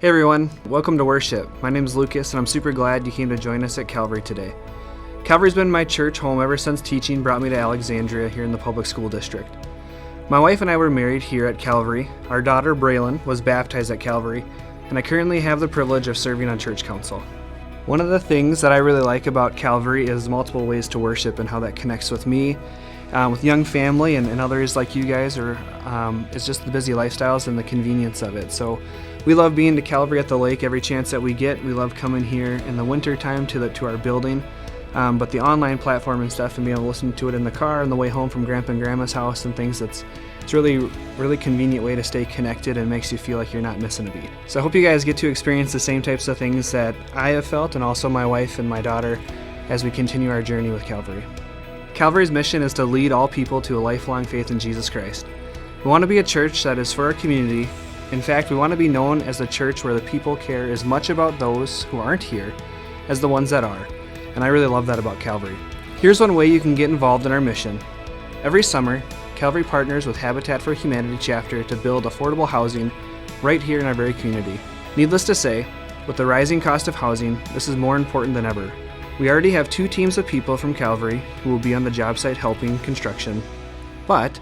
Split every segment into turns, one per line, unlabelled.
Hey everyone, welcome to worship. My name is Lucas and I'm super glad you came to join us at Calvary today. Calvary's been my church home ever since teaching brought me to Alexandria here in the public school district. My wife and I were married here at Calvary. Our daughter Braylon was baptized at Calvary, and I currently have the privilege of serving on church council. One of the things that I really like about Calvary is multiple ways to worship and how that connects with me, with young family and others like you guys, or it's just the busy lifestyles and the convenience of it. So we love being to Calvary at the lake every chance that we get. We love coming here in the winter time to our building, but the online platform and stuff, and being able to listen to it in the car on the way home from Grandpa and Grandma's house and things, it's really convenient way to stay connected and makes you feel like you're not missing a beat. So I hope you guys get to experience the same types of things that I have felt, and also my wife and my daughter, as we continue our journey with Calvary. Calvary's mission is to lead all people to a lifelong faith in Jesus Christ. We want to be a church that is for our community. In fact, we want to be known as a church where the people care as much about those who aren't here as the ones that are. And I really love that about Calvary. Here's one way you can get involved in our mission. Every summer, Calvary partners with Habitat for Humanity chapter to build affordable housing right here in our very community. Needless to say, with the rising cost of housing, this is more important than ever. We already have 2 teams of people from Calvary who will be on the job site helping construction. But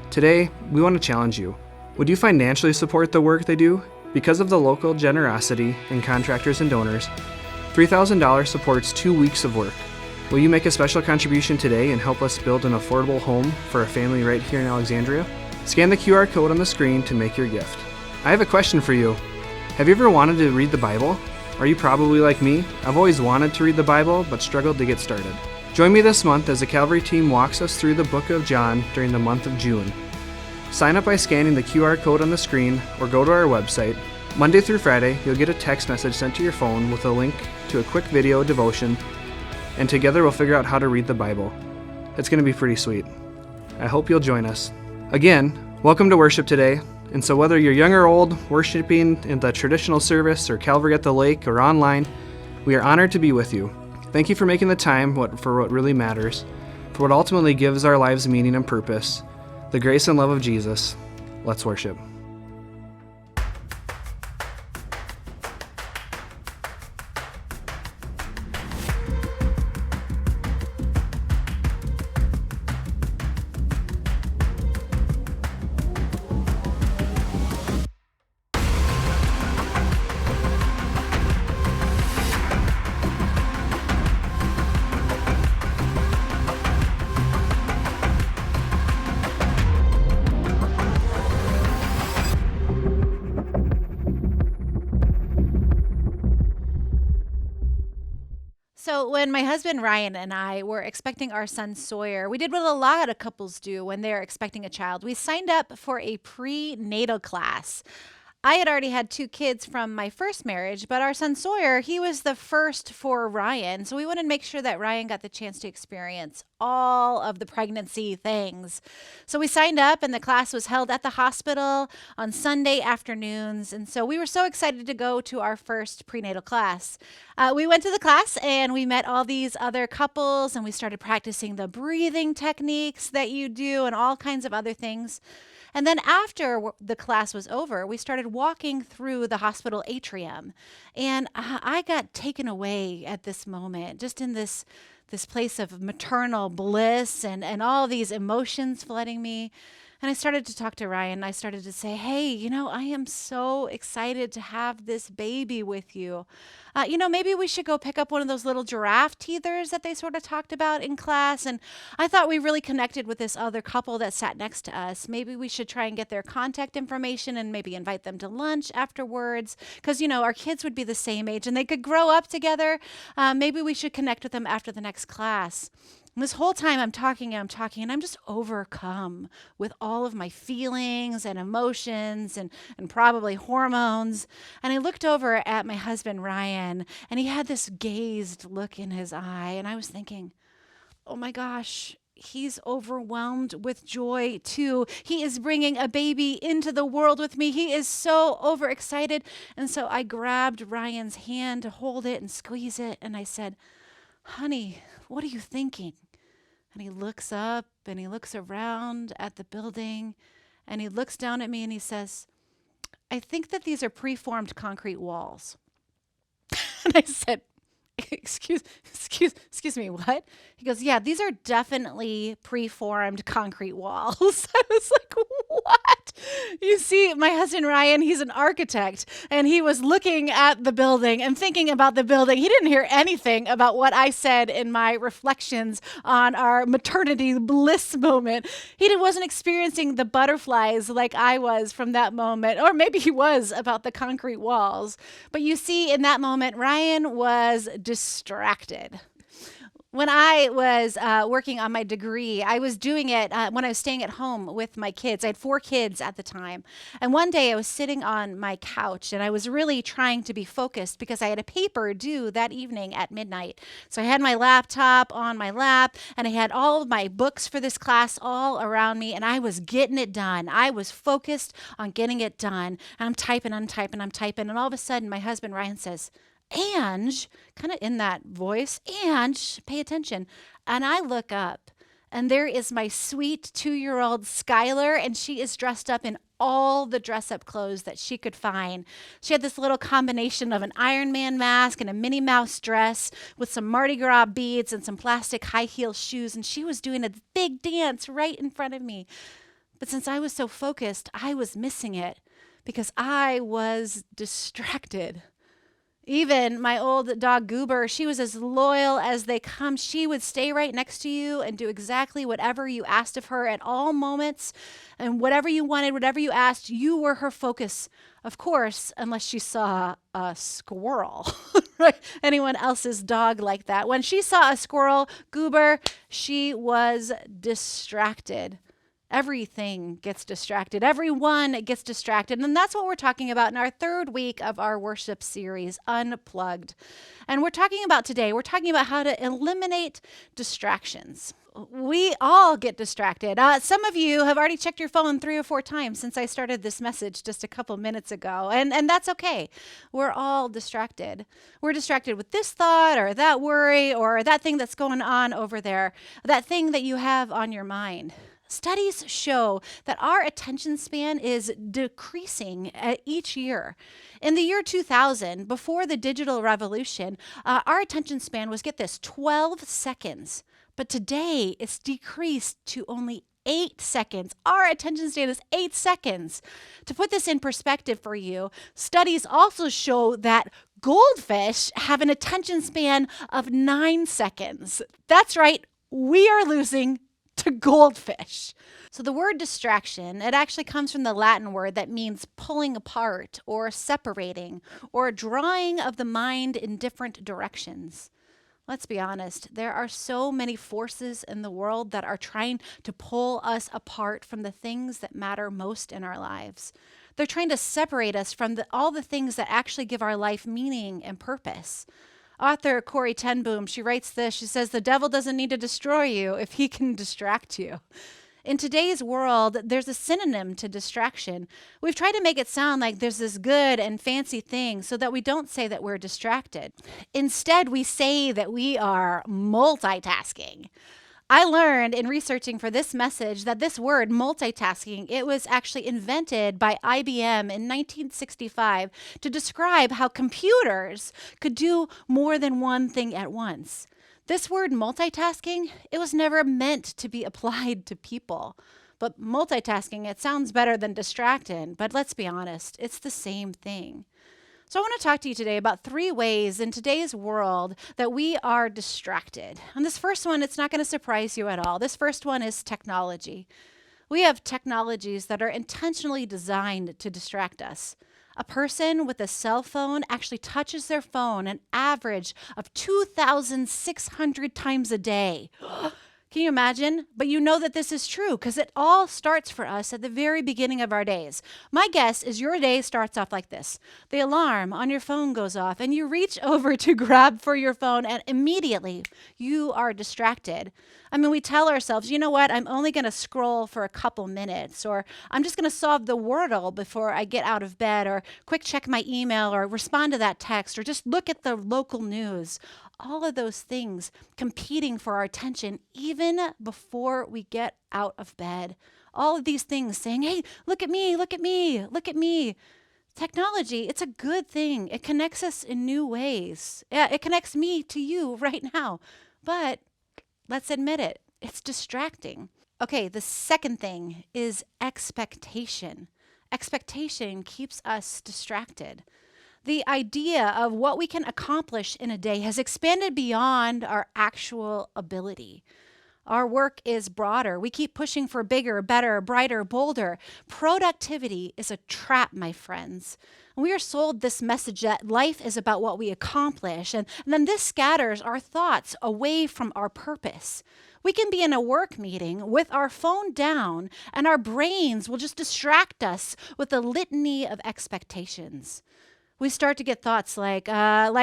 today, we want to challenge you. Would you financially support the work they do? Because of the local generosity and contractors and donors, $3,000 supports 2 weeks of work. Will you make a special contribution today and help us build an affordable home for a family right here in Alexandria? Scan the QR code on the screen to make your gift. I have a question for you. Have you ever wanted to read the Bible? Are you probably like me? I've always wanted to read the Bible, but struggled to get started. Join me this month as the Calvary team walks us through the book of John during the month of June. Sign up by scanning the QR code on the screen or go to our website. Monday through Friday, you'll get a text message sent to your phone with a link to a quick video devotion, and together we'll figure out how to read the Bible. It's going to be pretty sweet. I hope you'll join us. Again, welcome to worship today. And so whether you're young or old, worshiping in the traditional service or Calvary at the lake or online, we are honored to be with you. Thank you for making the time for what really matters, for what ultimately gives our lives meaning and purpose, the grace and love of Jesus. Let's worship.
So when my husband Ryan and I were expecting our son Sawyer, we did what a lot of couples do when they're expecting a child. We signed up for a prenatal class. I had already had 2 kids from my first marriage, but our son Sawyer, he was the first for Ryan. So we wanted to make sure that Ryan got the chance to experience all of the pregnancy things. So we signed up, and the class was held at the hospital on Sunday afternoons. And so we were so excited to go to our first prenatal class. We went to the class and we met all these other couples, and we started practicing the breathing techniques that you do and all kinds of other things. And then after the class was over, we started walking through the hospital atrium. And I got taken away at this moment, just in this place of maternal bliss and all these emotions flooding me. And I started to talk to Ryan. I started to say, hey, I am so excited to have this baby with you. Maybe we should go pick up one of those little giraffe teethers that they sort of talked about in class. And I thought we really connected with this other couple that sat next to us. Maybe we should try and get their contact information and maybe invite them to lunch afterwards. Because, our kids would be the same age and they could grow up together. Maybe we should connect with them after the next class. And this whole time I'm talking, and I'm just overcome with all of my feelings and emotions and probably hormones. And I looked over at my husband, Ryan, and he had this gazed look in his eye. And I was thinking, oh my gosh, he's overwhelmed with joy too. He is bringing a baby into the world with me. He is so overexcited. And so I grabbed Ryan's hand to hold it and squeeze it. And I said, honey, what are you thinking? And he looks up and he looks around at the building and he looks down at me and he says, I think that these are preformed concrete walls. And I said, excuse me, what? He goes, yeah, these are definitely preformed concrete walls. I was like, what? You see, my husband Ryan, he's an architect, and he was looking at the building and thinking about the building. He didn't hear anything about what I said in my reflections on our maternity bliss moment. He wasn't experiencing the butterflies like I was from that moment, or maybe he was about the concrete walls. But you see, in that moment, Ryan was distracted. When I was working on my degree, I was doing it when I was staying at home with my kids. I had 4 kids at the time. And one day I was sitting on my couch and I was really trying to be focused because I had a paper due that evening at midnight. So I had my laptop on my lap and I had all of my books for this class all around me and I was getting it done. I was focused on getting it done. And I'm typing. And all of a sudden my husband Ryan says, Ange, kind of in that voice, Ange, pay attention. And I look up, and there is my sweet 2-year-old Skylar, and she is dressed up in all the dress-up clothes that she could find. She had this little combination of an Iron Man mask and a Minnie Mouse dress with some Mardi Gras beads and some plastic high-heel shoes, and she was doing a big dance right in front of me. But since I was so focused, I was missing it because I was distracted. Even my old dog Goober, she was as loyal as they come. She would stay right next to you and do exactly whatever you asked of her at all moments. And whatever you wanted, whatever you asked, you were her focus. Of course, unless she saw a squirrel, right? Anyone else's dog like that. When she saw a squirrel, Goober, she was distracted. Everything gets distracted. Everyone gets distracted. And that's what we're talking about in our 3rd week of our worship series, Unplugged. And we're talking about how to eliminate distractions. We all get distracted. Some of you have already checked your phone 3 or 4 times since I started this message just a couple minutes ago. And that's okay. We're all distracted. We're distracted with this thought or that worry or that thing that's going on over there, that thing that you have on your mind. Studies show that our attention span is decreasing each year. In the year 2000, before the digital revolution, our attention span was, get this, 12 seconds. But today, it's decreased to only 8 seconds. Our attention span is 8 seconds. To put this in perspective for you, studies also show that goldfish have an attention span of 9 seconds. That's right, we are losing to goldfish. So the word distraction, it actually comes from the Latin word that means pulling apart or separating or drawing of the mind in different directions. Let's be honest, there are so many forces in the world that are trying to pull us apart from the things that matter most in our lives. They're trying to separate us from all the things that actually give our life meaning and purpose. Author Corrie ten Boom, she writes this. She says, the devil doesn't need to destroy you if he can distract you. In today's world, there's a synonym to distraction. We've tried to make it sound like there's this good and fancy thing so that we don't say that we're distracted. Instead, we say that we are multitasking. I learned in researching for this message that this word, multitasking, it was actually invented by IBM in 1965 to describe how computers could do more than one thing at once. This word multitasking, it was never meant to be applied to people. But multitasking, it sounds better than distracted, but let's be honest, it's the same thing. So I want to talk to you today about 3 ways in today's world that we are distracted. And this first one, it's not going to surprise you at all. This first one is technology. We have technologies that are intentionally designed to distract us. A person with a cell phone actually touches their phone an average of 2,600 times a day. Can you imagine? But you know that this is true because it all starts for us at the very beginning of our days. My guess is your day starts off like this. The alarm on your phone goes off and you reach over to grab for your phone and immediately you are distracted. I mean, we tell ourselves, you know what, I'm only going to scroll for a couple minutes, or I'm just going to solve the Wordle before I get out of bed, or quick check my email, or respond to that text, or just look at the local news. All of those things competing for our attention even before we get out of bed. All of these things saying, hey, look at me, look at me, look at me. Technology, it's a good thing. It connects us in new ways. Yeah, it connects me to you right now. But let's admit it, it's distracting. Okay, the second thing is expectation. Expectation keeps us distracted. The idea of what we can accomplish in a day has expanded beyond our actual ability. Our work is broader. We keep pushing for bigger, better, brighter, bolder. Productivity is a trap, my friends. We are sold this message that life is about what we accomplish, and then this scatters our thoughts away from our purpose. We can be in a work meeting with our phone down, and our brains will just distract us with a litany of expectations. We start to get thoughts like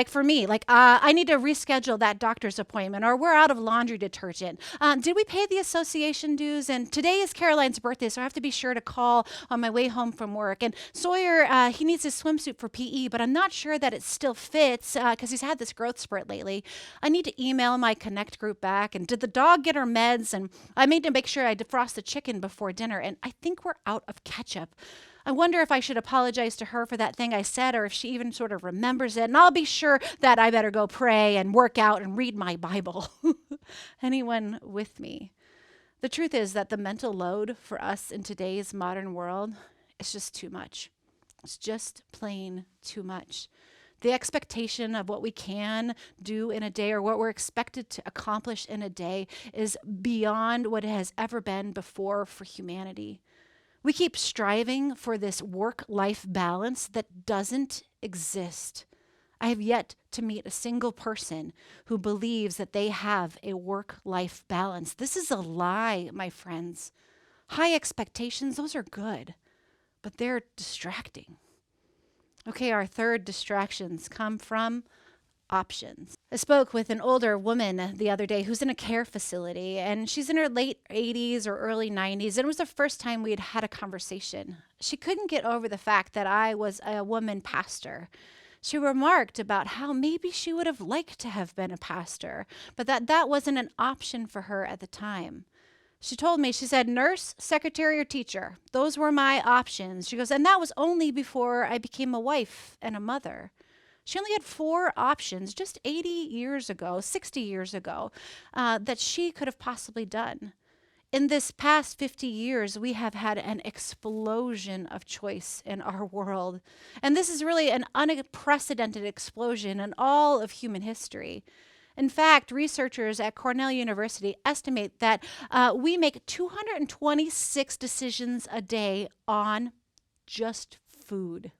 for me, I need to reschedule that doctor's appointment, or we're out of laundry detergent. Did we pay the association dues? And today is Caroline's birthday, so I have to be sure to call on my way home from work. And Sawyer, he needs his swimsuit for PE, but I'm not sure that it still fits because he's had this growth spurt lately. I need to email my Connect group back. And did the dog get her meds? And I made to make sure I defrost the chicken before dinner. And I think we're out of ketchup. I wonder if I should apologize to her for that thing I said, or if she even sort of remembers it. And I'll be sure that I better go pray and work out and read my Bible. Anyone with me? The truth is that the mental load for us in today's modern world is just too much. It's just plain too much. The expectation of what we can do in a day, or what we're expected to accomplish in a day, is beyond what it has ever been before for humanity. We keep striving for this work-life balance that doesn't exist. I have yet to meet a single person who believes that they have a work-life balance. This is a lie, my friends. High expectations, those are good, but they're distracting. Okay, our third distractions come from options. I spoke with an older woman the other day who's in a care facility, and she's in her late 80s or early 90s, and it was the first time we had had a conversation. She couldn't get over the fact that I was a woman pastor. She remarked about how maybe she would have liked to have been a pastor, but that wasn't an option for her at the time. She told me, she said, nurse, secretary, or teacher. Those were my options. She goes, and that was only before I became a wife and a mother. She only had 4 options just 80 years ago, 60 years ago, that she could have possibly done. In this past 50 years, we have had an explosion of choice in our world. And this is really an unprecedented explosion in all of human history. In fact, researchers at Cornell University estimate that we make 226 decisions a day on just food.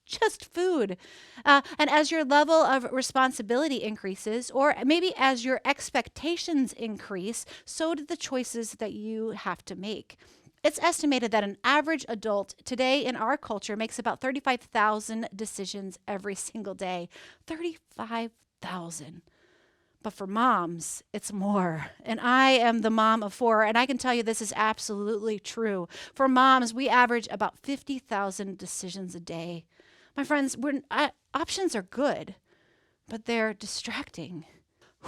Just food. And as your level of responsibility increases, or maybe as your expectations increase, so do the choices that you have to make. It's estimated that an average adult today in our culture makes about 35,000 decisions every single day. 35,000. But for moms, it's more. And I am the mom of 4, and I can tell you this is absolutely true. For moms, we average about 50,000 decisions a day. My friends, options are good, but they're distracting.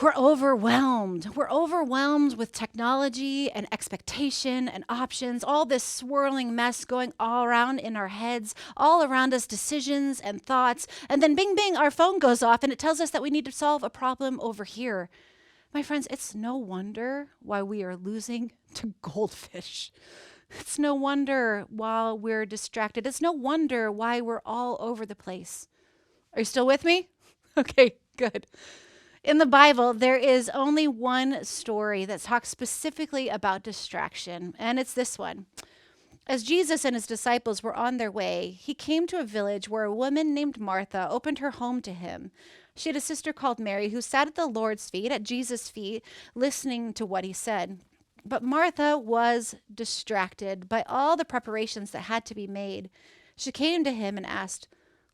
We're overwhelmed. We're overwhelmed with technology and expectation and options, all this swirling mess going all around in our heads, all around us, decisions and thoughts. And then bing, bing, our phone goes off and it tells us that we need to solve a problem over here. My friends, it's no wonder why we are losing to goldfish. It's no wonder why we're distracted. It's no wonder why we're all over the place. Are you still with me? Okay, good. In the Bible, there is only one story that talks specifically about distraction, and it's this one. As Jesus and his disciples were on their way, he came to a village where a woman named Martha opened her home to him. She had a sister called Mary who sat at the Lord's feet, at Jesus' feet, listening to what he said. But Martha was distracted by all the preparations that had to be made. She came to him and asked,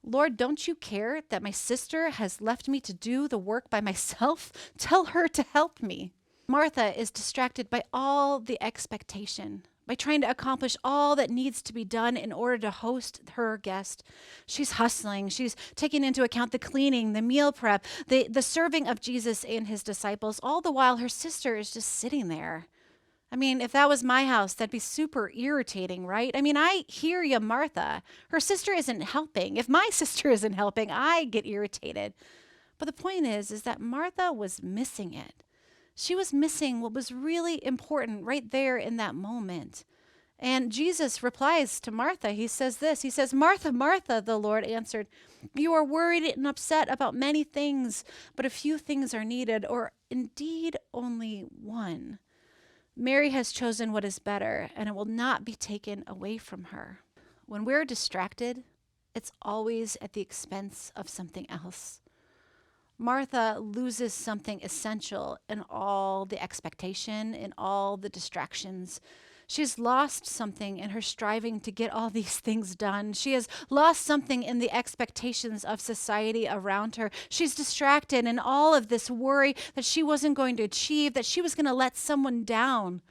Lord, don't you care that my sister has left me to do the work by myself? Tell her to help me. Martha is distracted by all the expectation, by trying to accomplish all that needs to be done in order to host her guest. She's hustling. She's taking into account the cleaning, the meal prep, the serving of Jesus and his disciples, all the while her sister is just sitting there. I mean, if that was my house, that'd be super irritating, right? I mean, I hear you, Martha. Her sister isn't helping. If my sister isn't helping, I get irritated. But the point is that Martha was missing it. She was missing what was really important right there in that moment. And Jesus replies to Martha. He says this. He says, "Martha, Martha," the Lord answered, "you are worried and upset about many things, but a few things are needed, or indeed only one. Mary has chosen what is better, and it will not be taken away from her." When we're distracted, it's always at the expense of something else. Martha loses something essential in all the expectation, in all the distractions. She's lost something in her striving to get all these things done. She has lost something in the expectations of society around her. She's distracted in all of this worry that she wasn't going to achieve, that she was going to let someone down.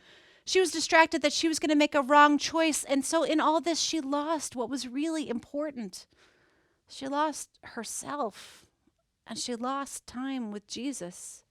She was distracted that she was going to make a wrong choice. And so in all this, she lost what was really important. She lost herself, and she lost time with Jesus.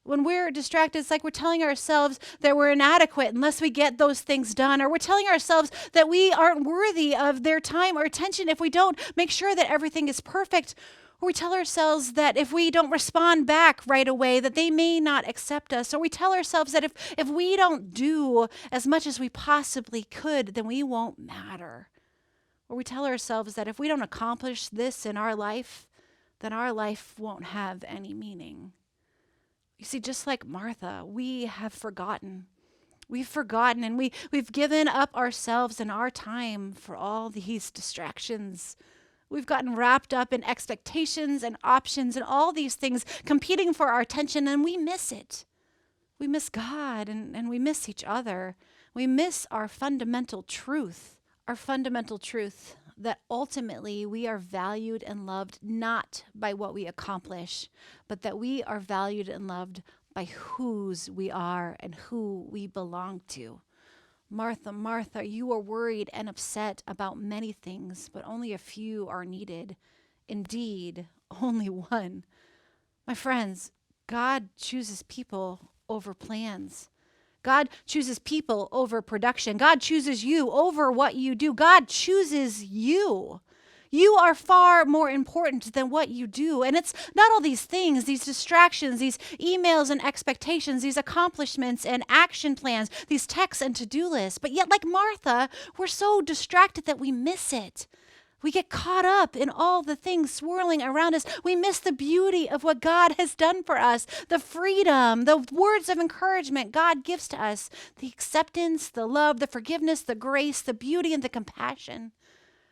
When we're distracted, it's like we're telling ourselves that we're inadequate unless we get those things done, or we're telling ourselves that we aren't worthy of their time or attention if we don't make sure that everything is perfect, or we tell ourselves that if we don't respond back right away, that they may not accept us, or we tell ourselves that if we don't do as much as we possibly could, then we won't matter, or we tell ourselves that if we don't accomplish this in our life, then our life won't have any meaning. You see, just like Martha, we have forgotten. We've forgotten, and we've given up ourselves and our time for all these distractions. We've gotten wrapped up in expectations and options and all these things competing for our attention, and we miss it. We miss God, and we miss each other. We miss our fundamental truth that ultimately we are valued and loved not by what we accomplish, but that we are valued and loved by whose we are and who we belong to. Martha, Martha, you are worried and upset about many things, but only a few are needed. Indeed, only one. My friends, God chooses people over plans. God chooses people over production. God chooses you over what you do. God chooses you. You are far more important than what you do. And it's not all these things, these distractions, these emails and expectations, these accomplishments and action plans, these texts and to-do lists. But yet, like Martha, we're so distracted that we miss it. We get caught up in all the things swirling around us. We miss the beauty of what God has done for us, the freedom, the words of encouragement God gives to us, the acceptance, the love, the forgiveness, the grace, the beauty, and the compassion.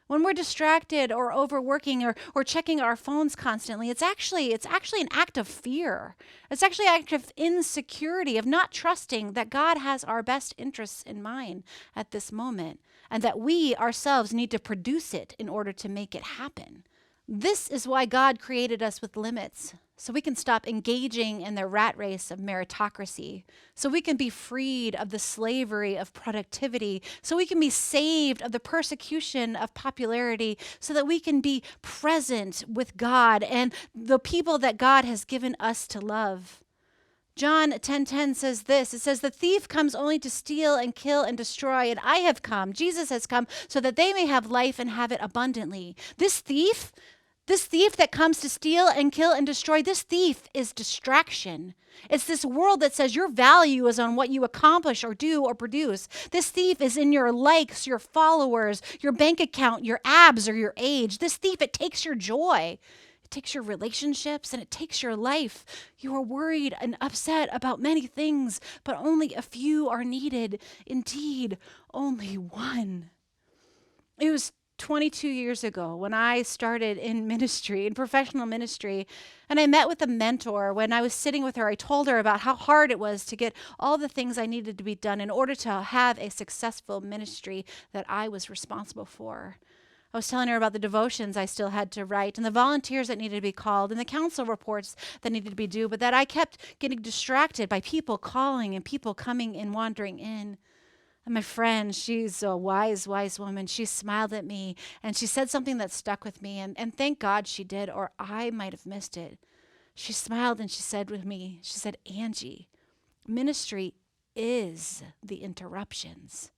When we're distracted or overworking or checking our phones constantly, it's actually an act of fear. It's actually an act of insecurity, of not trusting that God has our best interests in mind at this moment, and that we ourselves need to produce it in order to make it happen. This is why God created us with limits, so we can stop engaging in the rat race of meritocracy, so we can be freed of the slavery of productivity, so we can be saved of the persecution of popularity, so that we can be present with God and the people that God has given us to love. John 10:10 says this. It says, "The thief comes only to steal and kill and destroy, and I have come," Jesus has come, "so that they may have life and have it abundantly." This thief that comes to steal and kill and destroy, this thief is distraction. It's this world that says your value is on what you accomplish or do or produce. This thief is in your likes, your followers, your bank account, your abs, or your age. This thief, it takes your joy. It takes your relationships, and it takes your life. You are worried and upset about many things, but only a few are needed. Indeed, only one. It was 22 years ago when I started in ministry, in professional ministry, and I met with a mentor. When I was sitting with her, I told her about how hard it was to get all the things I needed to be done in order to have a successful ministry that I was responsible for. I was telling her about the devotions I still had to write and the volunteers that needed to be called and the council reports that needed to be due, but that I kept getting distracted by people calling and people coming and wandering in. And my friend, she's a wise woman. She smiled at me and she said something that stuck with me. And thank God she did, or I might have missed it. She smiled and she said with me, she said, "Angie, ministry is the interruptions.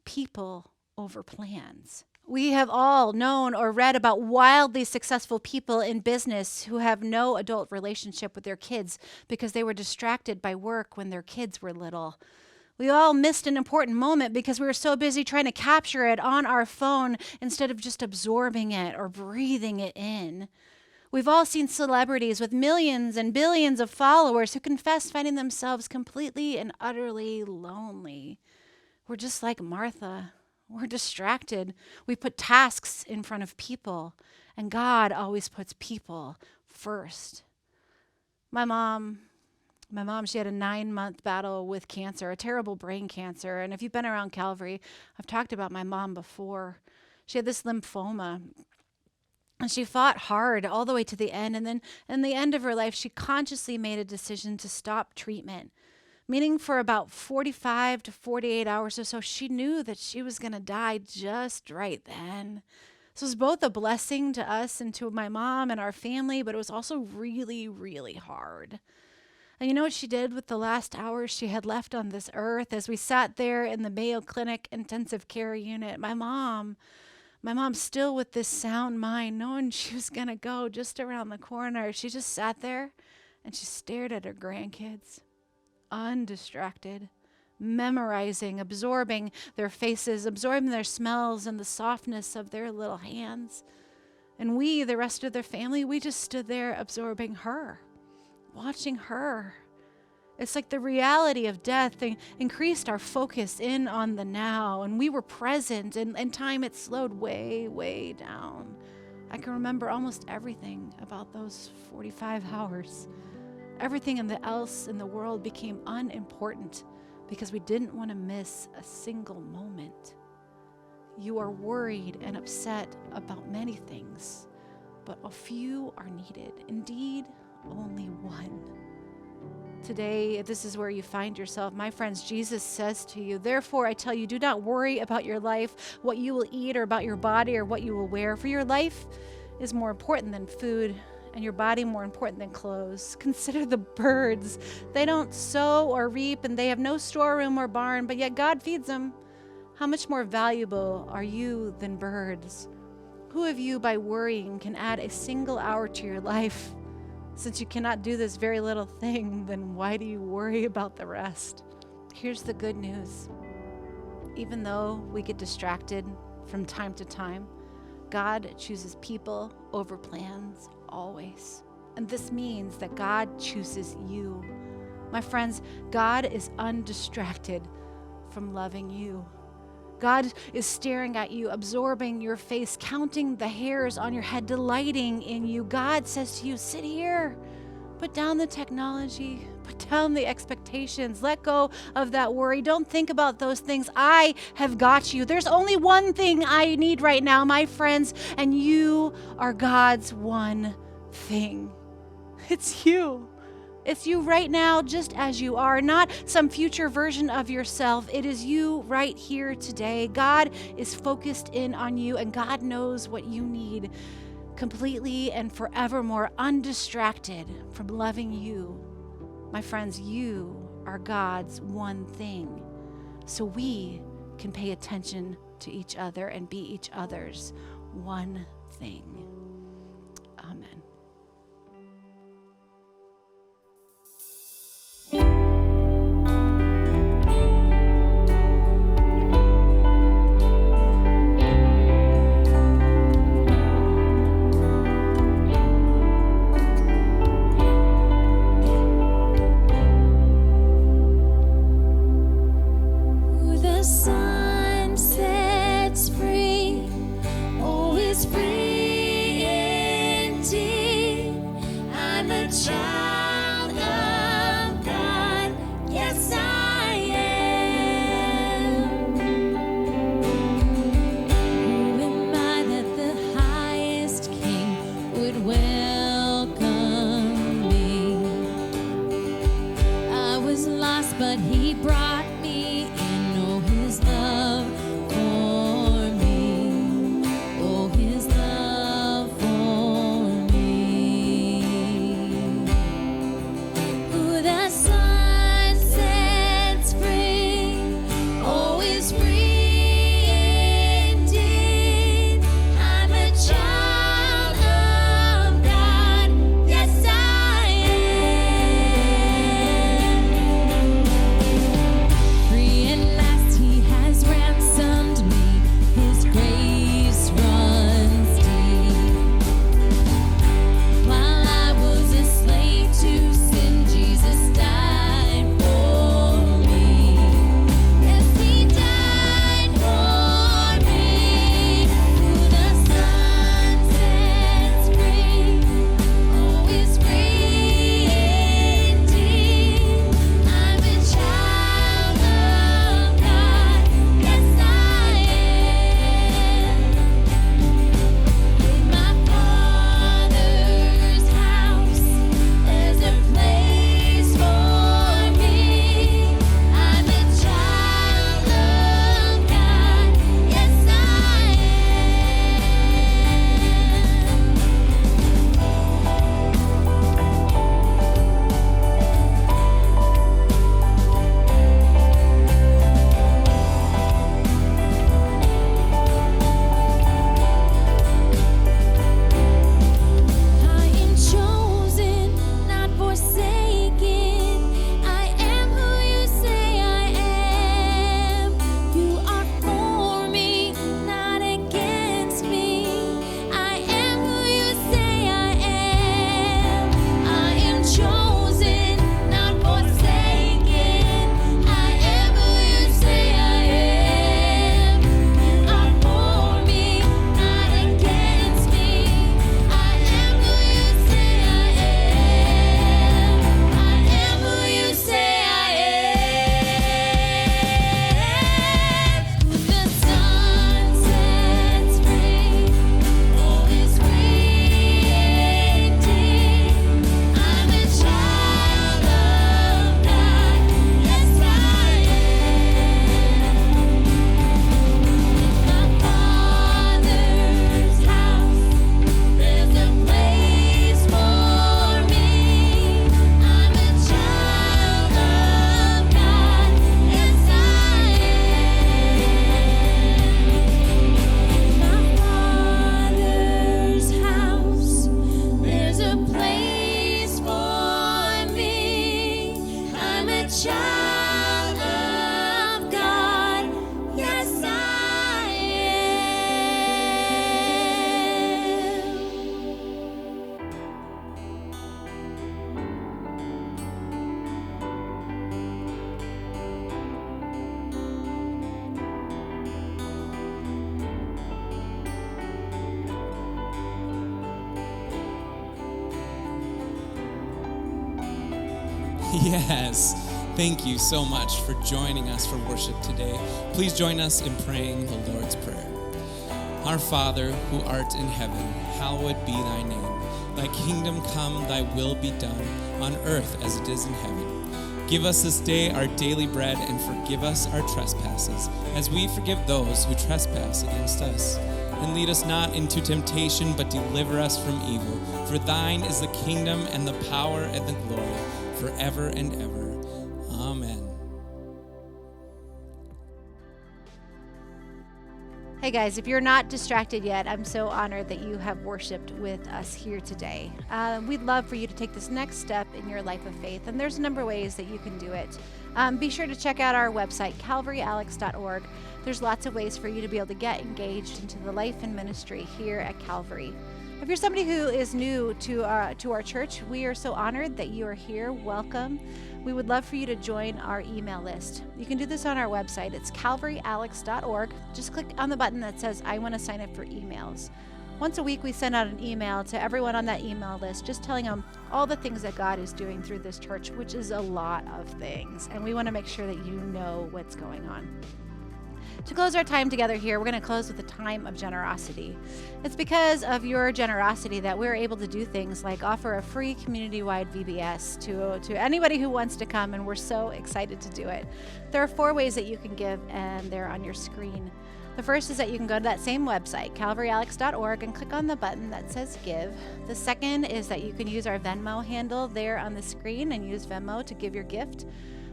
People over plans. We have all known or read about wildly successful people in business who have no adult relationship with their kids because they were distracted by work when their kids were little. We all missed an important moment because we were so busy trying to capture it on our phone instead of just absorbing it or breathing it in. We've all seen celebrities with millions and billions of followers who confess finding themselves completely and utterly lonely. We're just like Martha. We're distracted. We put tasks in front of people, and God always puts people first. My mom, she had a 9-month battle with cancer, a terrible brain cancer. And if you've been around Calvary, I've talked about my mom before. She had this lymphoma. And she fought hard all the way to the end. And then in the end of her life, she consciously made a decision to stop treatment. Meaning for about 45 to 48 hours or so, she knew that she was going to die just right then. So it was both a blessing to us and to my mom and our family, but it was also really, really hard. And you know what she did with the last hours she had left on this earth as we sat there in the Mayo Clinic intensive care unit? My mom still with this sound mind, knowing she was going to go just around the corner. She just sat there and she stared at her grandkids, undistracted, memorizing, absorbing their faces, absorbing their smells and the softness of their little hands. And we, the rest of their family, we just stood there absorbing her, watching her. It's like the reality of death increased our focus in on the now, and we were present, and time it slowed way, way down. I can remember almost everything about those 45 hours. Everything else in the world became unimportant because we didn't want to miss a single moment. You are worried and upset about many things, but a few are needed. Indeed, only one. Today, if this is where you find yourself, my friends, Jesus says to you, therefore I tell you, do not worry about your life, what you will eat, or about your body, or what you will wear. For your life is more important than food, and your body more important than clothes. Consider the birds. They don't sow or reap, and they have no storeroom or barn, but yet God feeds them. How much more valuable are you than birds? Who of you, by worrying, can add a single hour to your life? Since you cannot do this very little thing, then why do you worry about the rest? Here's the good news. Even though we get distracted from time to time, God chooses people over plans always. And this means that God chooses you. My friends, God is undistracted from loving you. God is staring at you, absorbing your face, counting the hairs on your head, delighting in you. God says to you, sit here, put down the technology, put down the expectations, let go of that worry. Don't think about those things. I have got you. There's only one thing I need right now, my friends, and you are God's one thing. It's you. It's you right now, just as you are, not some future version of yourself. It is you right here today. God is focused in on you, and God knows what you need completely and forevermore, undistracted from loving you. My friends, you are God's one thing. So we can pay attention to each other and be each other's one thing. Amen.
The sun sets free, oh, it's free indeed. I'm a child of God, yes I am. Who am I that the highest King would welcome me? I was lost, but He brought me in. Oh, His love for me. Oh, His love for me. child of God. Yes, I
Yes. Thank you so much for joining us for worship today. Please join us in praying the Lord's Prayer. Our Father, who art in heaven, hallowed be thy name. Thy kingdom come, thy will be done, on earth as it is in heaven. Give us this day our daily bread, and forgive us our trespasses, as we forgive those who trespass against us. And lead us not into temptation, but deliver us from evil. For thine is the kingdom and the power and the glory, forever and ever. Amen.
Hey guys, if you're not distracted yet, I'm so honored that you have worshiped with us here today. We'd love for you to take this next step in your life of faith, and there's a number of ways that you can do it. Be sure to check out our website, calvaryalex.org. There's lots of ways for you to be able to get engaged into the life and ministry here at Calvary. If you're somebody who is new to our church, we are so honored that you are here. Welcome. We would love for you to join our email list. You can do this on our website. It's calvaryalex.org. Just click on the button that says, I want to sign up for emails. Once a week, we send out an email to everyone on that email list, just telling them all the things that God is doing through this church, which is a lot of things. And we want to make sure that you know what's going on. To close our time together here, we're going to close with a time of generosity. It's because of your generosity that we're able to do things like offer a free community-wide VBS to anybody who wants to come, and we're so excited to do it. There are 4 ways that you can give, and they're on your screen. The first is that you can go to that same website, calvaryalex.org, and click on the button that says Give. The second is that you can use our Venmo handle there on the screen and use Venmo to give your gift.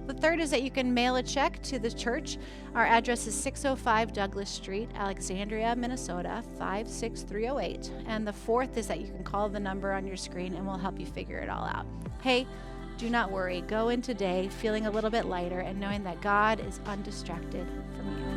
The third is that you can mail a check to the church. Our address is 605 Douglas Street, Alexandria, Minnesota, 56308. And the fourth is that you can call the number on your screen and we'll help you figure it all out. Hey, do not worry. Go in today feeling a little bit lighter and knowing that God is undistracted from you.